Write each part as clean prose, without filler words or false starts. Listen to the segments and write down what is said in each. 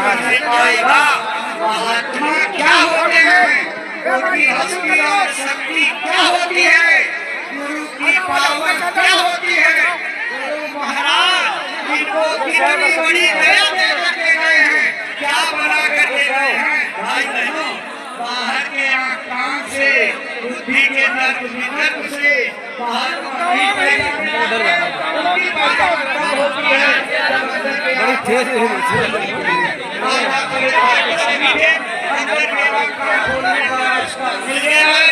करने पाएगा। महात्मा क्या होते हैं, उनकी हस्ती और शक्ति क्या होती है, गुरु की पावर क्या होती है। गुरु महाराज इनको कितनी बड़ी दया दे करके गए हैं, क्या बना करके गए हैं। भाई बहनों, बाहर के काम से, बुद्धि के तर्क वितर्क से बाहर नहीं पैदा उनकी पहचान होती है। अंदर के काम खोलने का रास्ता मिल गया है।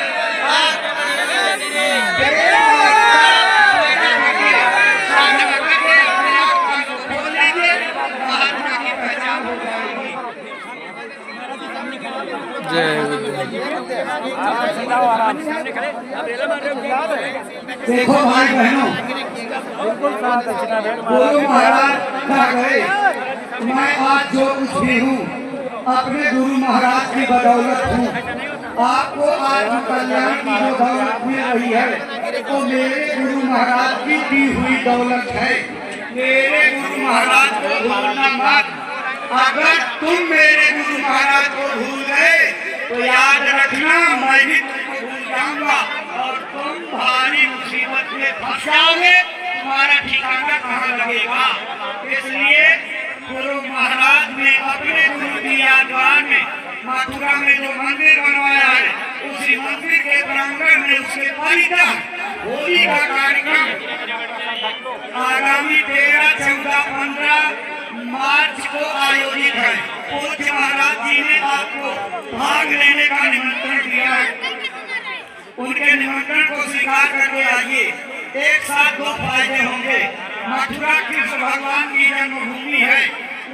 देखो भाई बहनों, गुरु महाराज कह गए मैं आज जो कुछ भी हूँ अपने गुरु महाराज की बदौलत हूँ। आपको आज कल्याण की जो दौलत मिल रही है तो मेरे गुरु महाराज की दी हुई दौलत है। मेरे गुरु महाराज को भूलना मत। अगर तुम मेरे गुरु महाराज को भूल गए तो याद रखना मैं भी तुमको भूल जाऊंगा और तुम भारी मुसीबत में फंस जाओगे। तुम्हारा ठिकाना कहाँ लगेगा। इसलिए गुरु महाराज ने अपने गुरु की यादगार में मथुरा में जो मंदिर बनवाया है, उसी मंदिर के प्रांगण में उसके परिता होली का कार्यक्रम आगामी 13, 14, 15 मार्च को आयोजित है। पूज्य महाराज जी ने आपको भाग लेने का निमंत्रण दिया है। उनके निमंत्रण को स्वीकार करके आइए। एक साथ दो फायदे होंगे। मथुरा कृष्ण भगवान की जन्मभूमि है,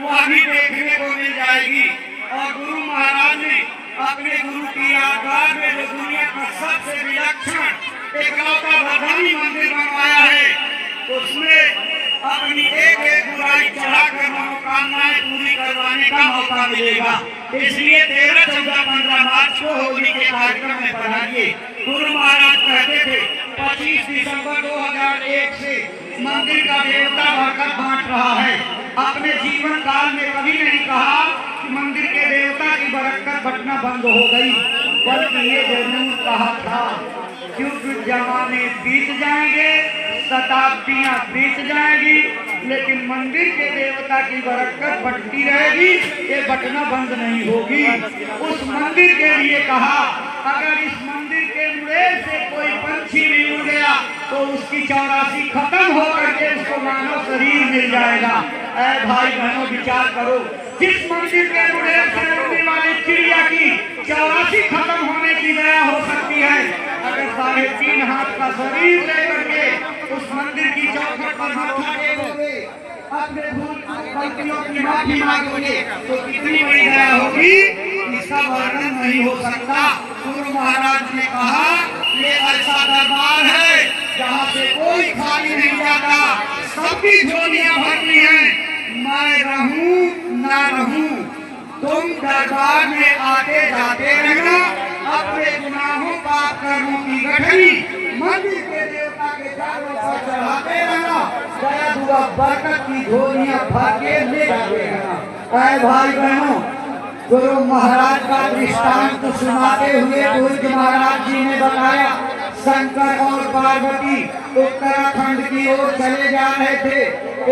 वह भी देखने को मिल जाएगी। और गुरु महाराज ने अपने गुरु की यादगार में जो दुनिया का सबसे विलक्षण एकलौता बदामी मंदिर बनवाया है, उसमें अपनी एक एक बुराई चढ़ाकर मनोकामनाएं पूरी करवाने का मौका मिलेगा। इसलिए 13, 14, 15 मार्च को होली के कार्यक्रम में पधारिए। गुरु महाराज कहते थे 25 दिसंबर 2001 से मंदिर का देवता बरकत बांट रहा है। अपने जीवन काल में कभी नहीं कहा कि मंदिर के देवता की बरकत बंटना बंद हो गई, बल्कि ये जरूर कहा था क्योंकि जमाने बीत जाएंगे, शताब्दियां बीत जाएगी, लेकिन मंदिर के देवता की बरकत बढ़ती रहेगी, ये बटना बंद नहीं होगी। उस मंदिर के लिए कहा अगर इस मंदिर के मुड़ेर से कोई पंछी भी उड़ गया तो उसकी 84 खत्म होकर के उसको मानव शरीर मिल जाएगा। ऐ भाई बहनों, विचार करो, जिस मंदिर के मुड़ेर से उड़ने वाली चिड़िया की 84 खत्म होने की दया हो सकती है, अगर 3.5 हाथ का शरीर लेकर के उस मंदिर की चौखट पर माथा टेकोगे, अपने भूल गलतियों की माफी मांगोगे तो कितनी बड़ी दया होगी, इसका वर्णन नहीं हो सकता। गुरु महाराज ने कहा ये ऐसा दरबार है जहाँ से कोई खाली नहीं जाता, सबकी झोलियां भरनी है। मैं रहूं ना रहूं, तुम दरबार में आते जाते रहना, अपने गुनाहों पाप कर्मों की गठरी मंदिर के देवता के चारों ओर चढ़ाते रहना, दया दुआ बरकत की झोलियां भर के ले जाते रहना। ऐ भाई बहनों, गुरु महाराज का दृष्टांत सुनाते हुए पूज्य महाराज जी ने बताया शंकर और पार्वती उत्तराखंड की ओर चले जा रहे थे।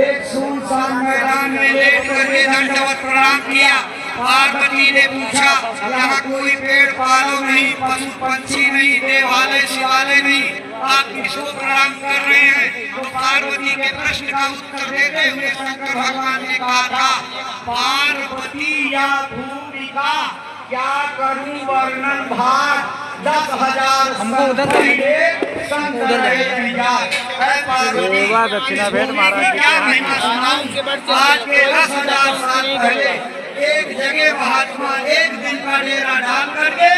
एक सुनसान मैदान में लेटकर के दंडवत प्रणाम किया। पार्वती ने पूछा यहाँ कोई पेड़ पालो नहीं, पशु पंछी नहीं, देवालय शिवालय नहीं, आप किसको प्रणाम कर रहे हैं। तो पार्वती के प्रश्न का उत्तर देते हुए शंकर भगवान ने कहा था पार्वती या भूमिका क्या करूं वर्णन भाग, 10,000 हमको उधर दक्षिणा भेंट महाराज क्या महिमा सुनाऊं। आज के 10,000 साल पहले एक जगह महात्मा एक दिन का डेरा डाल करके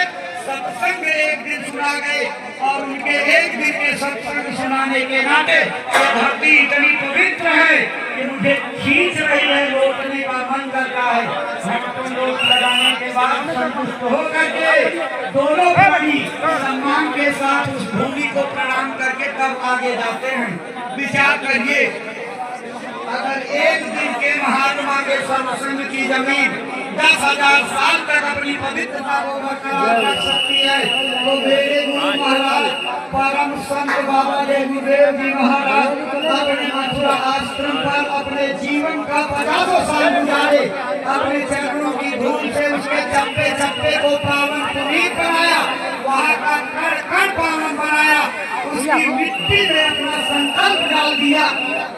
सत्संग एक दिन सुना गए और उनके एक दिन के सत्संग सुनाने के नाते धरती इतनी पवित्र है कि मुझे खींच रही है, लौटने का मन करता है। झटपट लोट लगाने के बाद संतुष्ट होकर के दोनों पति सम्मान के साथ उस भूमि को प्रणाम करके तब आगे जाते हैं। विचार करिए, अगर एक दिन के महात्मा के सत्संग की जमीन 10,000 साल तक अपनी पवित्रता को बरकरार रख सकती है। तो मेरे गुरु महाराज परम संत बाबा गुरुदेव जी महाराज अपने मथुरा आश्रम पर अपने जीवन का 50 साल गुजारे। अपने चरणों की धूल से उसके चप्पे चप्पे को पावन पुनीत बनाया, वहाँ का कण कण पावन बनाया, उसकी मिट्टी में अपना संकल्प डाल दिया।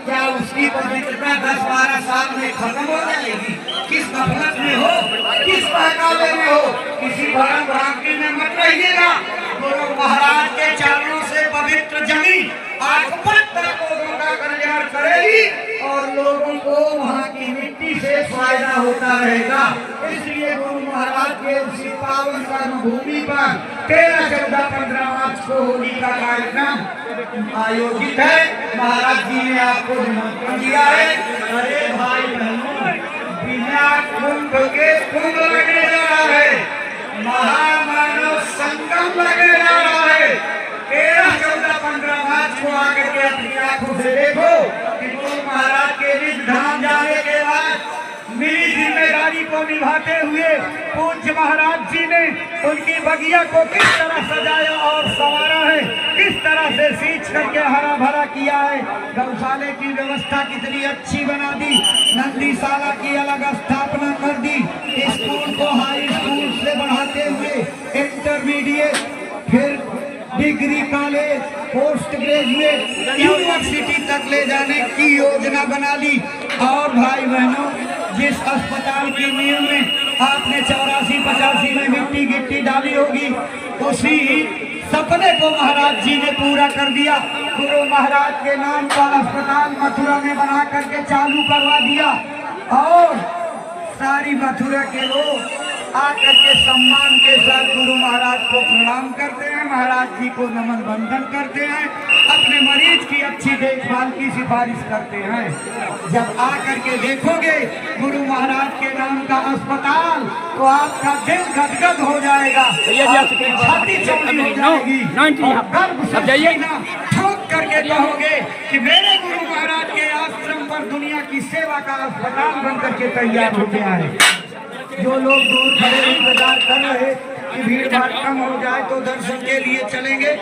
क्या उसकी पवित्रता 10-12 साल में खत्म हो जाएगी? किस गफलत में हो, किस बहकावे में हो, किसी भ्रम भ्रांति में मत रहिएगा। गुरु महाराज के चरणों से पवित्र जमीन आज तक लोगों का कल्याण करेगी और लोगों को वहाँ की मिट्टी से फायदा होता रहेगा। इसलिए गुरु महाराज के उसी पावन कर्म भूमि पर 13, 14, 15 मार्च को होली का कार्यक्रम आयोजित है। महाराज जी ने आपको निमंत्रण दिया है। अरे भाई बहनों, बिना कुंभ के कुंभ लगने जा रहा है, महामानव संगम लगने जा रहा है। 13, 14, 15 मार्च को आकर के अपनी आंखों से देखो कि गुरु महाराज के निज धाम जाने के बाद मिली जिम्मेदारी को निभाते हुए पूज्य महाराज जी ने उनकी बगिया को किस तरह सजाया और संवारा है, किस तरह से सींच करके हरा भरा किया है। गौशाले की व्यवस्था कितनी अच्छी बना दी, नंदीशाला की अलग स्थापना कर दी, स्कूल को हाई स्कूल से बढ़ाते हुए इंटरमीडिएट, फिर degree college, post graduate, university तक ले जाने की योजना बना ली। और भाई बहनों, जिस अस्पताल की नींव में आपने 84-85 में मिट्टी गिट्टी डाली होगी, उसी सपने को महाराज जी ने पूरा कर दिया। गुरु महाराज के नाम का अस्पताल मथुरा में बना करके चालू करवा दिया और सारी मथुरा के लोग आकर के सम्मान के साथ गुरु महाराज को प्रणाम करते हैं, महाराज जी को नमन बंदन करते हैं, अपने मरीज की अच्छी देखभाल की सिफारिश करते हैं। जब आकर के देखोगे गुरु महाराज के नाम का अस्पताल तो आपका दिल गदगद हो जाएगा, आपकी छाती चौड़ी हो जाएगी और गर्व से सीना ठोक करके कहोगे कि मेरे गुरु महाराज के आश्रम पर दुनिया की सेवा का अस्पताल बनकर के तैयार हो गया है। जो लोग दूर खड़े इंतजार कर रहे कि भीड़ भाड़ कम हो जाए तो दर्शन के लिए चलेंगे।